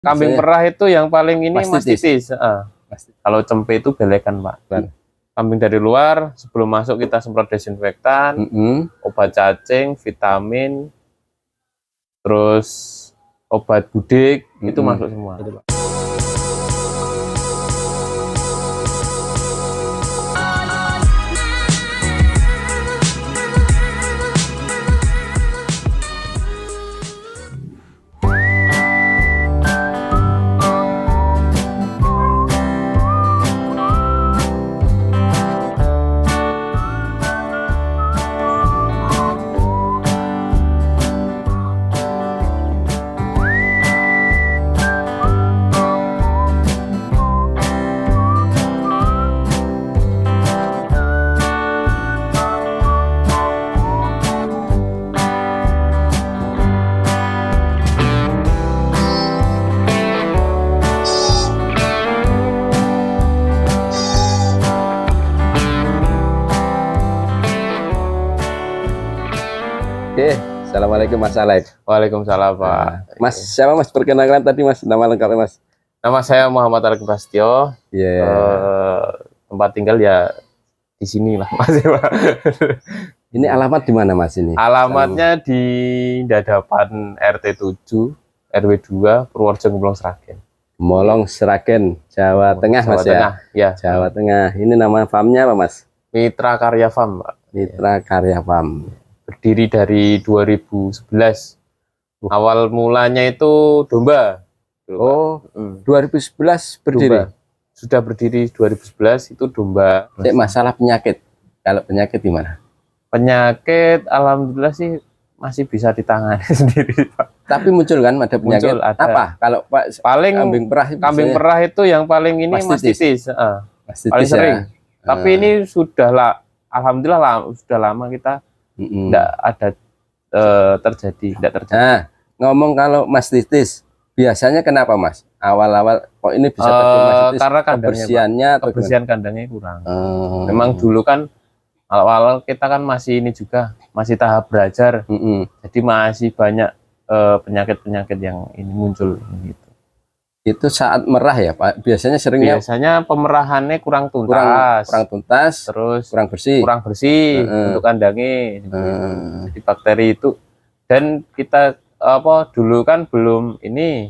Kambing Biasanya perah itu yang paling ini mastitis. mastitis. Kalau cempe itu belekan, Pak. Kambing dari luar, sebelum masuk kita semprot desinfektan, obat cacing, vitamin, terus obat budik, itu masuk semua. Itu, Pak. Oke, assalamualaikum Mas Alek. Waalaikumsalam, Pak. Mas, siapa Mas? Perkenalkan tadi Mas, nama lengkapnya Mas. Nama saya Muhammad Alek Prasetyo. Tempat tinggal ya di sini lah, Mas. Ini alamat di mana Mas ini? Alamatnya di Dadapan RT 7 RW 2 Purworejo Gemolong Sragen. Gemolong Sragen, Jawa Tengah Mas Tengah, ya. Jawa Tengah. Ini nama farmnya apa Mas? Mitra Karya Farm, Pak. Mitra Karya Farm. Berdiri dari 2011. Awal mulanya itu domba. Oh, 2011 berdiri. Domba. Sudah berdiri 2011 itu domba. Masalah penyakit. Kalau penyakit gimana? Penyakit alhamdulillah sih masih bisa ditangani sendiri, Pak. Tapi muncul kan ada penyakit? Muncul, ada. Apa? Kalau Pak paling kambing perah itu yang paling ini mastitis. Paling sering. Tapi ini sudah lah, alhamdulillah sudah lama kita tidak ada terjadi. Nah, ngomong kalau mastitis, biasanya kenapa Mas? Awal-awal kok ini bisa terjadi mastitis? Karena kebersihan kandangnya kurang. Memang dulu kan awal-awal kita kan masih ini juga masih tahap belajar, jadi masih banyak penyakit-penyakit yang ini muncul gitu. Itu saat merah ya Pak, biasanya pemerahannya kurang tuntas, terus kurang bersih untuk kandangnya. Jadi bakteri itu, dan kita dulu kan belum ini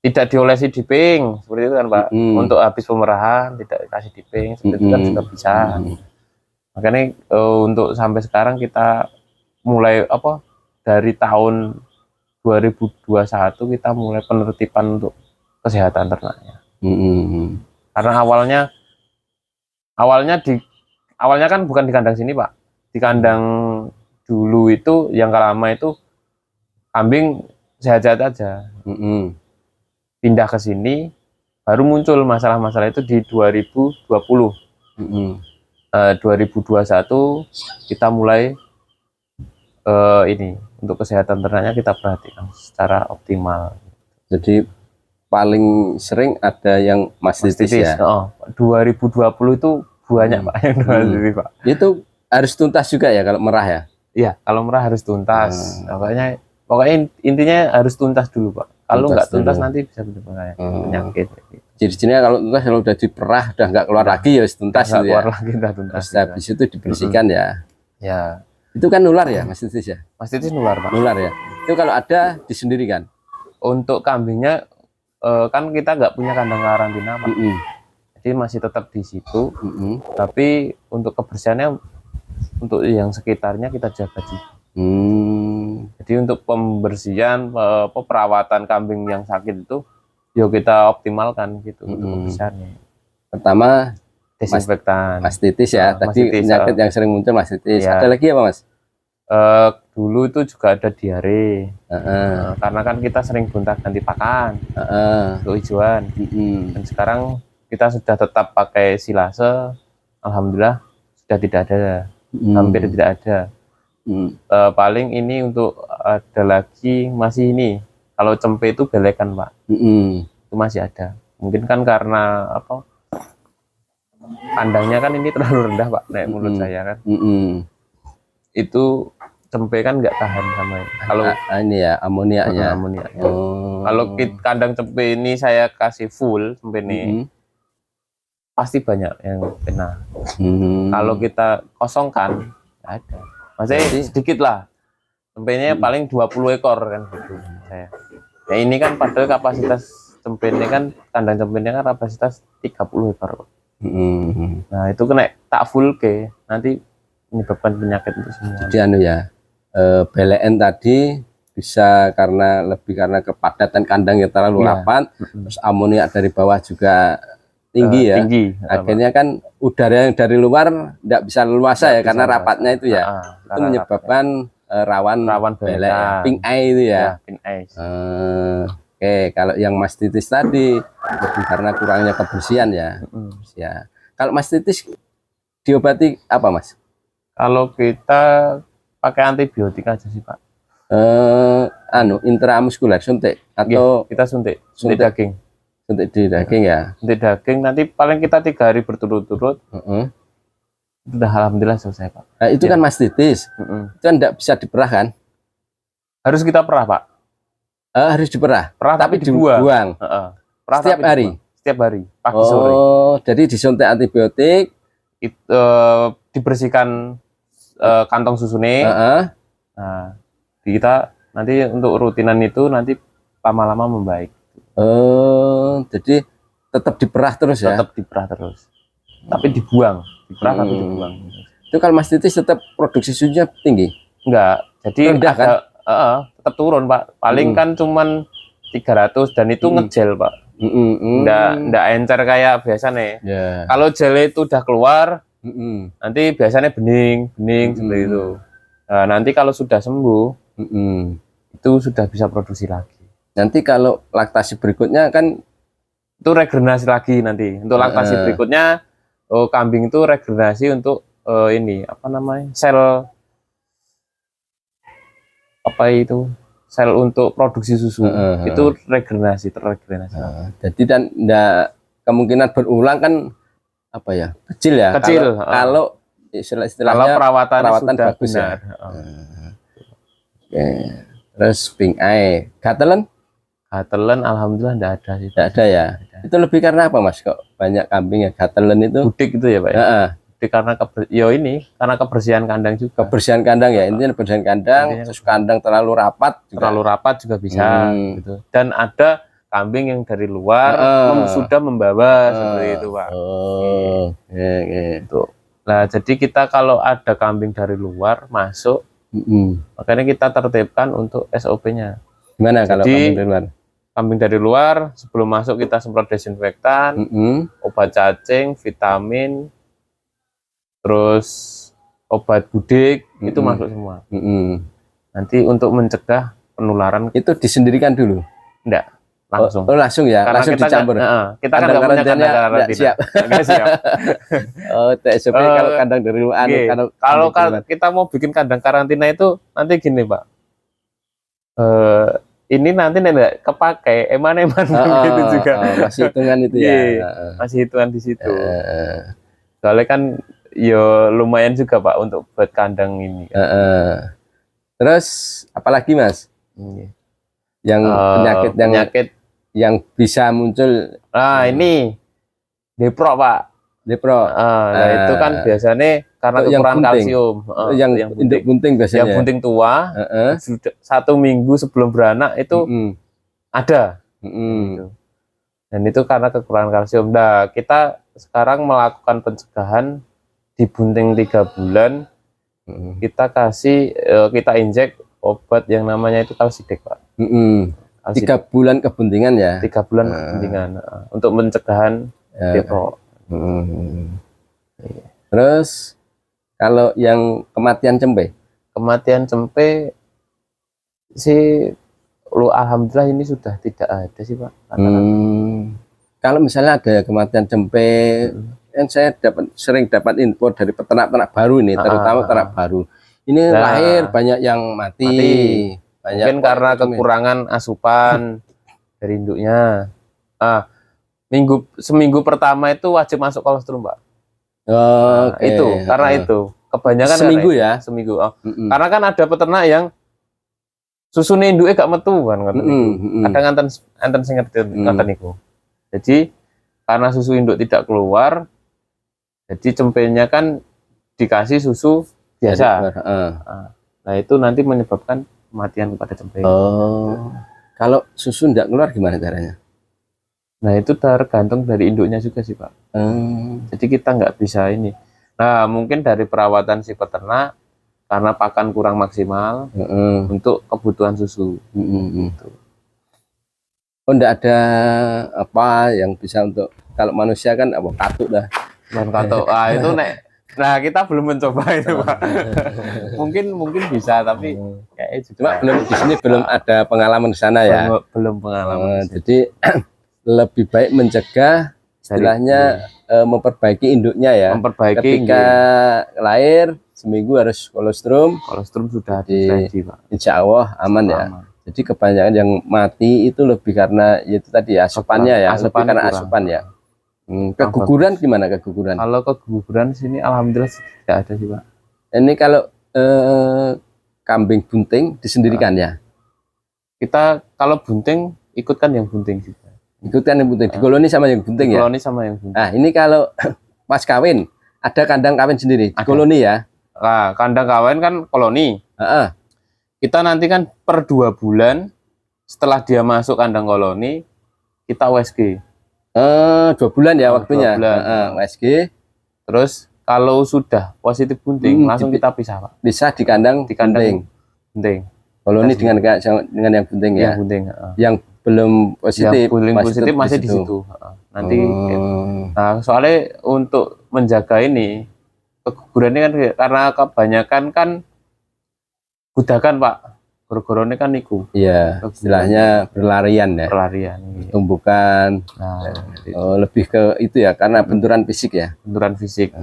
tidak diolesi diping seperti itu kan Pak. Untuk habis pemerahan tidak kasih diping seperti itu kan juga bisa. Makanya untuk sampai sekarang kita mulai dari tahun 2021 kita mulai penertiban untuk kesehatan ternaknya. Karena awalnya kan bukan di kandang sini Pak, di kandang dulu itu yang lama itu kambing sehat-sehat aja. Pindah ke sini baru muncul masalah-masalah itu di 2020. 2021 kita mulai ini untuk kesehatan ternaknya kita perhatikan secara optimal. Jadi paling sering ada yang mastitis ya. 2020 itu banyak Pak yang mastitis Pak. Itu harus tuntas juga ya kalau merah ya? Iya, kalau merah harus tuntas. Pokoknya intinya harus tuntas dulu Pak. Kalau nggak tuntas nanti bisa berbahaya penyakit. Ciri-cirinya kalau tuntas, kalau udah diperah udah nggak keluar lagi ya tuntas ya. Keluar lagi udah tuntas. Habis itu dibersihkan ya. Ya. Itu kan nular ya mastitis ya? Mastitis nular Pak. Nular ya. Itu kalau ada disendirikan. Untuk kambingnya kan kita nggak punya kandang karantina Pak. Jadi masih tetap di situ. Tapi untuk kebersihannya untuk yang sekitarnya kita jaga juga. Jadi untuk pembersihan perawatan kambing yang sakit itu yuk kita optimalkan gitu untuk kebersihannya. Pertama desinfektan. Mastitis ya. Tadi penyakit yang sering muncul mastitis. Ada lagi apa Mas? Dulu itu juga ada diare. Karena kan kita sering gonta-ganti pakan untuk hijauan. Dan sekarang kita sudah tetap pakai silase. Alhamdulillah sudah tidak ada, hampir tidak ada. Paling ini untuk ada lagi masih ini. Kalau cempe itu belekan Pak, itu masih ada. Mungkin kan karena kandangnya kan ini terlalu rendah Pak, naik mulut saya kan. Itu cempe kan nggak tahan sama ini. Kalau ini ya amoniaknya. amoniaknya. Oh. Kalau kandang cempe ini saya kasih full cempe ini, pasti banyak yang kena. Kalau kita kosongkan, nggak ada. Maksudnya sedikit lah. Cempenya paling 20 ekor kan gitu saya. Ya ini kan padahal kapasitas cempenya kan, kandang cempenya kan kapasitas 30 ekor. Nah itu kena tak full ke, nanti menyebabkan penyakit itu semua. Jadi anu ya, PLN tadi bisa karena kepadatan kandang yang terlalu rapat, terus amoniak dari bawah juga tinggi ya. Akhirnya kan udara yang dari luar tidak bisa leluasa ya karena rapatnya itu ya. Itu menyebabkan rawan PLN, pink eye itu ya. Pink eye. Oke, kalau yang mastitis tadi lebih karena kurangnya kebersihan ya. Ya. Kalau mastitis diobati apa, Mas? Kalau kita pakai antibiotik aja sih, Pak. Intramuskuler suntik atau kita suntik daging. Suntik di daging ya. Suntik daging nanti paling kita 3 hari berturut-turut. Udah alhamdulillah selesai, Pak. Nah, itu kan mastitis. Itu kan tidak bisa diperah kan? Harus kita perah, Pak. Harus diperah, tapi dibuang. Setiap hari. Setiap hari, pagi sore. Jadi disuntik antibiotik, dibersihkan kantong susunya. Nah, kita nanti untuk rutinan itu nanti lama-lama membaik. Jadi tetap diperah terus ya? Tetap diperah terus. Tapi dibuang, tapi dibuang. Itu kalau mastitis tetap produksi susunya tinggi? Enggak. Jadi rendah kan? Tetap turun, Pak. Paling kan cuman 300 dan itu ngegel, Pak. Enggak encer kayak biasanya. Kalau gel itu udah keluar, nanti biasanya bening seperti itu. Nah, nanti kalau sudah sembuh, itu sudah bisa produksi lagi. Nanti kalau laktasi berikutnya kan itu regenerasi lagi nanti. Untuk laktasi berikutnya, kambing itu regenerasi untuk ini apa namanya? Sel untuk produksi susu. Itu regenerasi, terregenerasi. Jadi dan kemungkinan berulang kan apa ya? Kecil ya. Kecil. Kalau istilahnya kalau perawatan sudah bagus benar. Oke. Terus pink eye, gatelan alhamdulillah enggak ada sih. Enggak ada ya. Itu lebih karena apa, Mas? Kok banyak kambing yang gatelan itu? Budik itu ya, Pak ya? Karena karena kebersihan kandang juga. Kebersihan kandang ya, intinya kebersihan kandang. Terus kandang terlalu rapat juga bisa gitu. Dan ada kambing yang dari luar sudah membawa seperti itu, Pak. Gitu. Nah, jadi kita kalau ada kambing dari luar masuk, makanya kita tertibkan untuk SOP-nya. Gimana kalau kambing dari luar? Kambing dari luar sebelum masuk kita semprot desinfektan, obat cacing, vitamin, terus obat budik, itu masuk semua. Nanti untuk mencegah penularan itu disendirikan dulu? Enggak, langsung. Langsung ya, karena langsung kita dicampur. Kita kan nggak punya kandang karantina. Siap. Siap. TSP kalau kandang dari luar. Kalau kita mau bikin kandang karantina itu nanti gini, Pak. Ini nanti enggak kepakai eman gitu juga. Masih hitungan itu ya. Masih hitungan di situ. Soalnya kan yo lumayan juga, Pak, untuk buat kandang ini. Terus apalagi, Mas? Yang penyakit yang bisa muncul. Ini Depro, Pak. Depro. Nah, itu kan biasanya karena kekurangan kalsium. Yang induk bunting biasanya. Yang bunting tua. 1 minggu sebelum beranak itu ada. Gitu. Dan itu karena kekurangan kalsium. Nah, kita sekarang melakukan pencegahan di bunting 3 bulan. Kita injek obat yang namanya itu Kalsidek, Pak. 3 bulan kebuntingan ya. 3 bulan kebuntingan untuk pencegahan Depro. Terus kalau yang kematian cempe sih alhamdulillah ini sudah tidak ada sih, Pak. Kalau misalnya ada kematian cempe, yang saya sering dapat info dari peternak-peternak baru ini, terutama peternak baru. Ini lahir banyak yang mati. Mungkin karena kekurangan asupan dari induknya. Seminggu pertama itu wajib masuk kolostrum, Pak. Itu karena itu kebanyakan seminggu karena ya. Seminggu. Karena kan ada peternak yang susu induknya gak metu kan, kadang enten sing ngoten niku. Jadi karena susu induk tidak keluar, jadi cempenya kan dikasih susu biasa. Nah itu nanti menyebabkan kematian pada cempe. Kalau susu tidak keluar gimana caranya? Nah itu tergantung dari induknya juga sih Pak. Jadi kita nggak bisa ini. Nah mungkin dari perawatan si peternak, karena pakan kurang maksimal untuk kebutuhan susu. Gitu. Oh, enggak ada apa yang bisa untuk, kalau manusia kan apa, katuk dah. Katuk. Itu nah kita belum mencoba itu Pak. mungkin bisa tapi kayaknya juga cuma belum di sini belum ada pengalaman di sana ya. Belum pengalaman. Jadi lebih baik mencegah, istilahnya memperbaiki induknya ya. Ketika lahir seminggu harus kolostrum sudah ready Pak. Insya Allah aman ya. Jadi kebanyakan yang mati itu lebih karena itu tadi asupannya ya, lebih karena kurang. Asupan ya. Keguguran gimana keguguran? Kalau keguguran sini alhamdulillah tidak ada sih Pak. Ini kalau kambing bunting disendirikan ya? Kita kalau bunting ikutkan yang bunting juga. Ikutkan yang bunting, dikoloni sama yang bunting ya? Dikoloni sama yang bunting. Nah ini kalau pas kawin, ada kandang kawin sendiri, dikoloni ya? Nah, kandang kawin kan koloni. Kita nanti kan per 2 bulan setelah dia masuk kandang koloni, kita USG. 2 bulan ya waktunya. 2 bulan. USG. Terus kalau sudah positif bunting, langsung kita pisah Pak. Bisa di kandang bunting. Koloni dengan yang bunting ya. Yang bunting. Yang belum positif, masih di situ. Nanti. Nah soalnya untuk menjaga ini keguguran ini kan karena kebanyakan kan budakan Pak. Goro-goro ini kan niku. Iya. Istilahnya berlarian ya. Berlarian. Tumbukan. Lebih ke itu ya karena benturan fisik ya. Benturan fisik.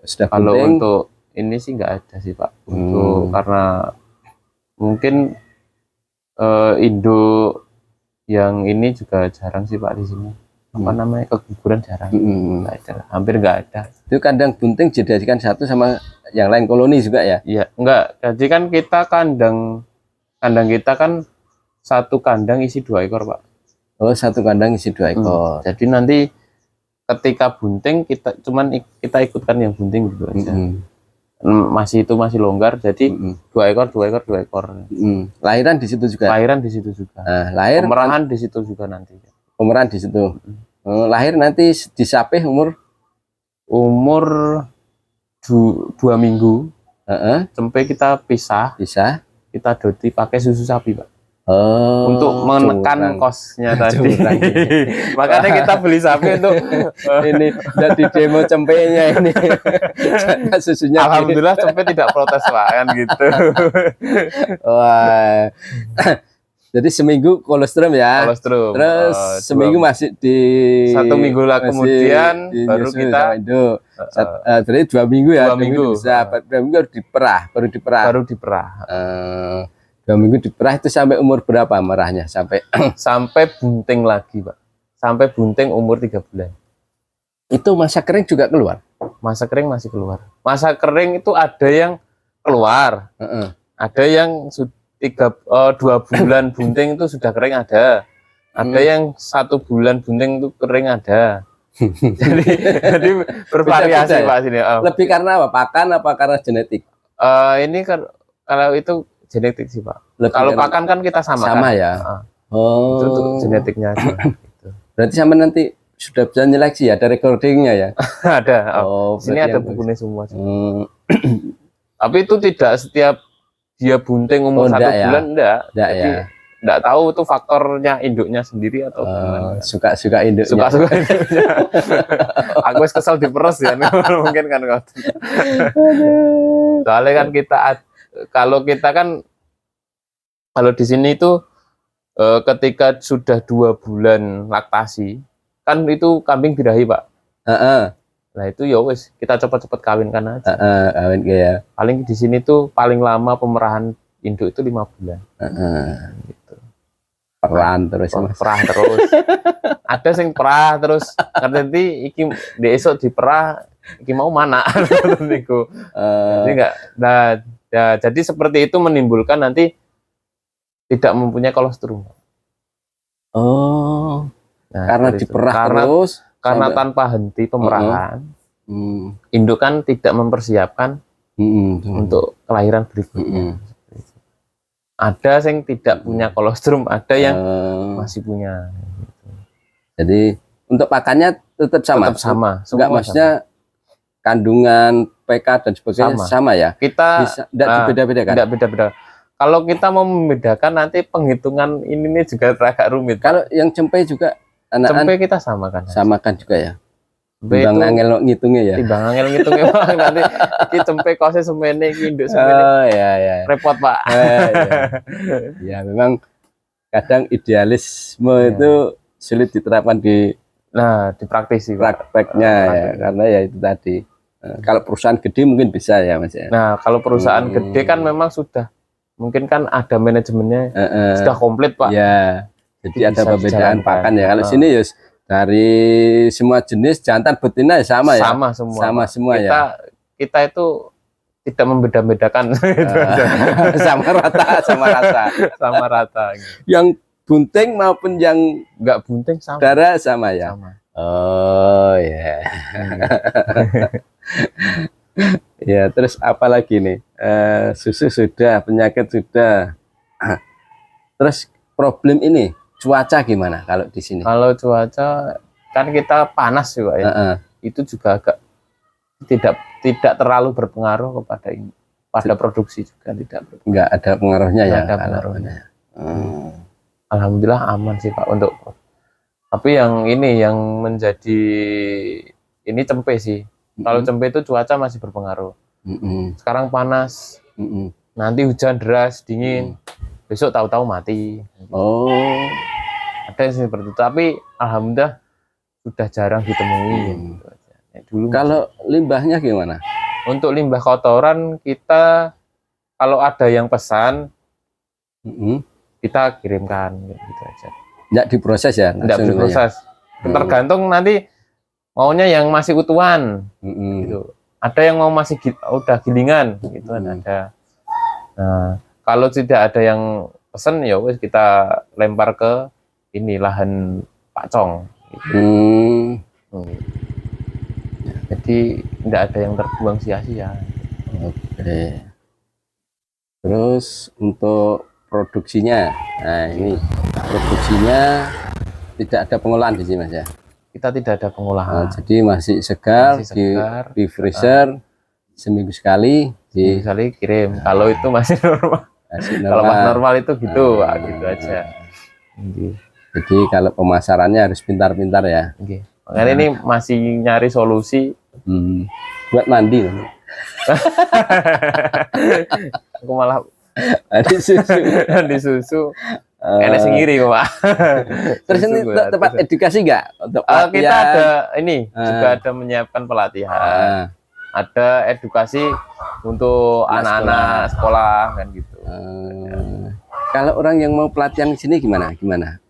Sudah kalau bunting. Untuk ini sih nggak ada sih Pak. Untuk karena mungkin induk yang ini juga jarang sih Pak di sini. Apa namanya keguguran jarang. Hampir nggak ada. Itu kandang bunting dijadikan satu sama yang lain koloni juga ya? Iya, enggak. Jadi kan kita kandang kita kan satu kandang isi 2 ekor Pak. Oh, satu kandang isi 2 ekor. Jadi nanti ketika bunting kita ikutkan yang bunting gitu aja. Masih longgar, jadi 2 ekor. Lahiran di situ juga. Lahiran di situ juga. Lahir pemerahan di situ juga nanti. Pemerahan di situ. Lahir nanti disapih umur 2 minggu. Sampai kita pisah. Kita doti pakai susu sapi Pak. Untuk menekan kosnya tadi. Makanya kita beli sapi untuk ini jadi demo cempenya ini. Susunya alhamdulillah cempe tidak protes Pak kan gitu. Wah. Jadi seminggu kolostrum ya. Kolostrum. Terus seminggu masih di 1 minggu lah kemudian baru kita jadi 2 minggu ya. 2 minggu. Bisa 2 minggu baru diperah. 2 minggu diperah itu sampai umur berapa merahnya? Sampai bunting lagi Pak. Sampai bunting umur 3 bulan. Itu masa kering juga keluar? Masa kering masih keluar. Masa kering itu ada yang keluar. Ada yang 2 bulan bunting itu sudah kering ada. Ada yang 1 bulan bunting itu kering ada. jadi bervariasi Pak sini. Lebih karena apa? Pakan apa karena genetik? Ini kalau itu genetik sih Pak. Kalau pakan kan kita sama ya. Itu untuk genetiknya aja. Gitu. Berarti sama nanti sudah bisa nyeleksi ya, ada recordingnya ya? Ada. Sini ada bukunya semua. Tapi itu tidak setiap dia bunting umur 1 bulan enggak. Enggak tahu itu faktornya induknya sendiri atau gimana. Suka induknya. Suka induknya. Aku kesel diperes ya mungkin kan. Soalnya kan kalau di sini itu ketika sudah 2 bulan laktasi kan itu kambing birahi Pak. Nah itu ya wes kita cepat-cepat kawinkan aja. Kawin ya. Paling di sini tuh paling lama pemerahan induk itu 5 bulan. Gitu. Perah terus. Perah terus. Ada sing perah terus. Nanti iki esok diperah iki mau mana niku. Jadi enggak jadi seperti itu menimbulkan nanti tidak mempunyai kolostrum. Oh. Nah, Karena diperah terus karena tanpa henti pemerahan. Induk kan tidak mempersiapkan untuk kelahiran berikutnya. Ada yang tidak punya kolostrum, ada yang masih punya. Jadi untuk pakannya tetap sama. Tetap sama. Enggak, maksudnya kandungan pK dan sebagainya sama ya. Kita tidak beda-beda kan? Tidak beda-beda. Kalau kita mau membedakan nanti penghitungan ini juga agak rumit. Kalau yang cempe juga cempe kita samakan. Samakan juga ya. Timbang angel ngitungnya ya. Timbang angel ngitungnya Pak. Nanti ki cempe kose semene ki induk semene. Oh ya. Repot Pak. Ya memang kadang idealisme itu sulit diterapkan di praktisi prakteknya ya, karena ya itu tadi. Kalau perusahaan gede mungkin bisa ya Mas ya. Nah, kalau perusahaan gede kan memang sudah mungkin kan ada manajemennya sudah komplit Pak. Ya. Jadi ada perbedaan pakan ya. Kalau sini ya dari semua jenis jantan betina ya sama ya. Sama semua. Sama semua ya. Kita itu tidak membeda-bedakan. Sama rata, sama rata. Sama rata. Yang bunting maupun yang enggak bunting sama. Darah sama ya. Sama. Oh ya. Ya, terus apa lagi nih? Susu sudah, penyakit sudah. Terus problem ini cuaca gimana kalau di sini? Kalau cuaca kan kita panas juga ya. Itu juga agak tidak terlalu berpengaruh pada produksi juga enggak ada pengaruhnya ya. Ada pengaruhnya. Alhamdulillah aman sih Pak untuk. Tapi yang ini yang menjadi ini cempe sih. Kalau cempe itu cuaca masih berpengaruh. Sekarang panas, nanti hujan deras, dingin, besok tahu-tahu mati. Oh, ada yang seperti itu. Tapi alhamdulillah sudah jarang ditemui. Dulu kalau limbahnya gimana? Untuk limbah kotoran kita kalau ada yang pesan, kita kirimkan gitu aja. Nggak diproses ya? Nggak diproses. Tergantung nanti maunya yang masih utuhan, gitu. Ada yang mau masih udah gilingan, gitu kan ada. Nah, kalau tidak ada yang pesen ya wes kita lempar ke ini lahan Pak Cong. Gitu. Jadi tidak ada yang terbuang sia-sia. Oke. Terus untuk produksinya, nah ini produksinya tidak ada pengolahan di sini Mas ya? Kita tidak ada pengolahan. Jadi masih segar, di freezer seminggu sekali. Sekali kirim. Kalau itu masih normal. Kalau normal itu gitu, gitu aja. Jadi kalau pemasarannya harus pintar-pintar ya. Makanya ini masih nyari solusi. Buat mandi. Aku malah di susu. Enak sendiri Pak. Terus ini tempat edukasi enggak untuk kita ada ini juga ada menyiapkan pelatihan. Ada edukasi untuk anak-anak sekolah kan gitu. Kalau orang yang mau pelatihan di sini gimana?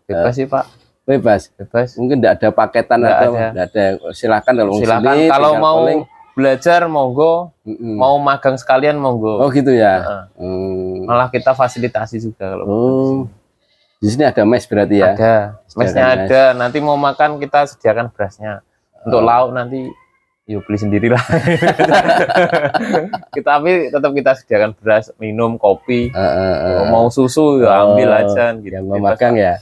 Bebas sih Pak. Bebas. Mungkin enggak ada paketan atau enggak ada. Silakan kalau mau belajar monggo, mau magang sekalian monggo. Oh gitu ya. Malah kita fasilitasi juga kalau. Di sini ada mes berarti ya? Ada, mesnya ada. Nanti mau makan kita sediakan berasnya. Untuk lauk nanti, yuk beli sendirilah. Tapi tetap kita sediakan beras, minum, kopi. Mau susu ya ambil aja. Gitu. Yang mau magang ya?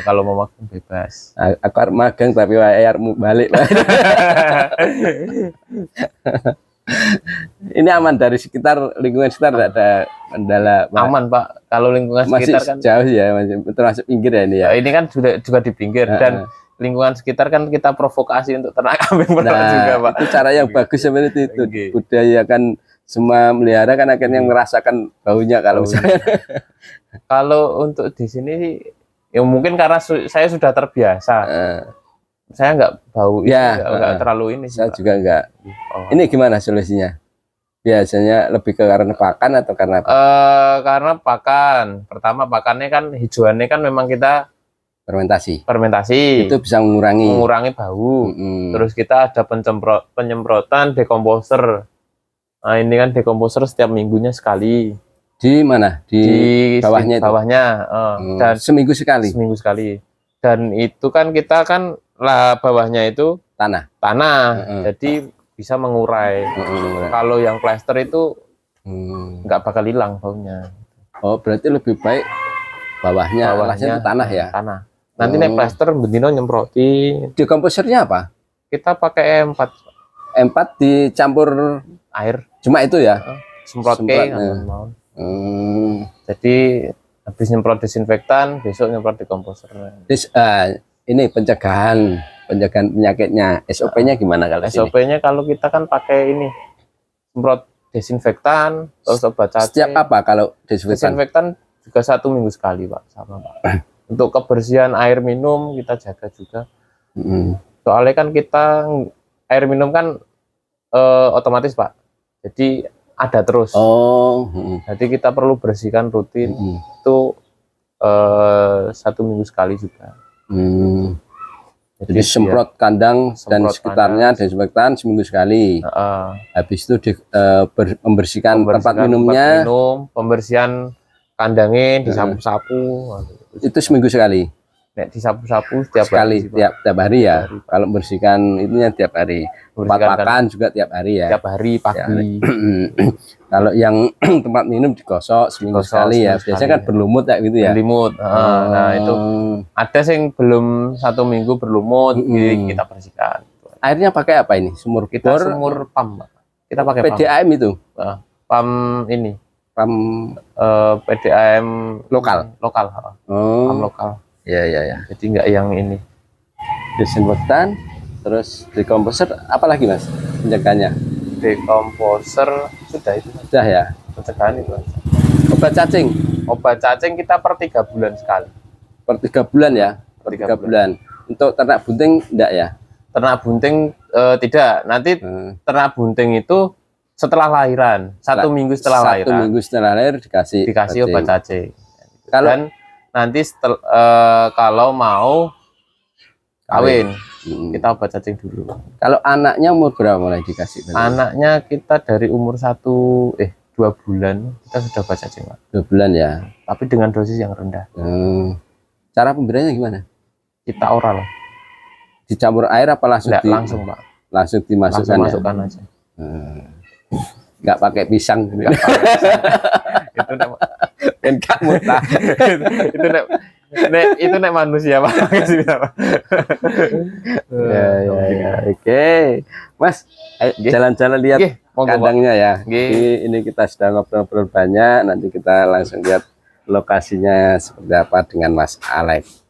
Kalau mau magang bebas. Aku magang tapi wayarmu balik lah. Ini aman dari sekitar lingkungan sekitar, tidak ada kendala Pak? Aman Pak, kalau lingkungan sekitar kan jauh ya, masih termasuk pinggir ya ini ya. Ini kan juga di pinggir dan lingkungan sekitar kan kita provokasi untuk ternak kambing juga Pak. Itu cara yang bagus seperti itu. Budaya kan semua melihara kan akhirnya merasakan baunya kalau misalnya. Kalau untuk di sini ya mungkin karena saya sudah terbiasa. Saya nggak bau ya, nggak terlalu ini. Saya juga nggak. Ini gimana solusinya? Biasanya lebih ke karena pakan atau karena apa? Karena pakan. Pertama pakannya kan hijauannya kan memang kita fermentasi itu bisa mengurangi bau. Terus kita ada penyemprotan dekomposer. Nah, ini kan dekomposer setiap minggunya sekali. Di mana? Di bawahnya itu? Bawahnya. Dan seminggu sekali? Seminggu sekali. Dan itu kan kita kan lah bawahnya itu tanah. Jadi bisa mengurai. Kalau yang plester itu nggak bakal hilang baunya. Oh, berarti lebih baik bawahnya itu tanah ya? Tanah. Nanti naik plester bendino nyemprotin. Dekomposernya apa? Kita pakai E4. E4 dicampur air. Cuma itu ya? Semprot. Jadi habis nyemprot desinfektan, besok nyemprot dekomposer. Ini pencegahan penyakitnya. SOP-nya gimana kalau SOP-nya kalau kita kan pakai ini semprot desinfektan, terus obat cacing. Setiap apa kalau desinfektan juga 1 minggu sekali, Pak, sama Pak. Untuk kebersihan air minum kita jaga juga. Soalnya kan kita air minum kan otomatis, Pak. Jadi ada terus. Jadi kita perlu bersihkan rutin. Itu 1 minggu sekali juga. Jadi semprot kandang dan sekitarnya desinfektan seminggu sekali. Habis itu membersihkan tempat minumnya. Pembersihan kandangnya disapu-sapu. Itu seminggu sekali. Nek disapu-sapu setiap hari, tiap hari ya. Kalau membersihkan itunya tiap hari. Tempat makan juga tiap hari ya. Tiap hari pagi. Kalau yang tempat minum digosok seminggu sekali ya. Biasanya kan berlumut kayak gitu ya. Berlumut. Nah itu ada yang belum 1 minggu berlumut, kita bersihkan. Airnya pakai apa ini? Sumur kita bor? Sumur pam, Pak. Kita pakai PDAM itu. Pam ini. Pam PDAM lokal. Pam lokal. Ya. Jadi enggak yang ini. Desinfektan, terus dekomposer, apalagi Mas pencegahannya? Dekomposer sudah itu. Sudah ya. Pencegahan itu. Obat cacing. Obat cacing kita per 3 bulan sekali. Per 3 bulan ya. Per 3 bulan. Untuk ternak bunting enggak ya? Ternak bunting tidak. Nanti ternak bunting itu setelah lahiran, 1 minggu setelah lahiran. 1 minggu setelah lahir dikasih obat cacing. Dan nanti kalau mau kawin, kita obat cacing dulu. Kalau anaknya umur berapa mulai dikasih? Anaknya kita dari umur 2 bulan kita sudah obat cacing, Pak. 2 bulan ya. Tapi dengan dosis yang rendah. Cara pemberiannya gimana? Kita oral. Dicampur air apa langsung? Langsung, Pak. Langsung dimasukkan. Masukkan aja. Nggak pakai pisang. Itu enggak mutah. itu nek manusia, Pak. Ya. Oke. Mas, jalan-jalan lihat kandangnya ya. Ini kita sudah ngobrol-ngobrol banyak, nanti kita langsung lihat lokasinya seperti apa dengan Mas Alex.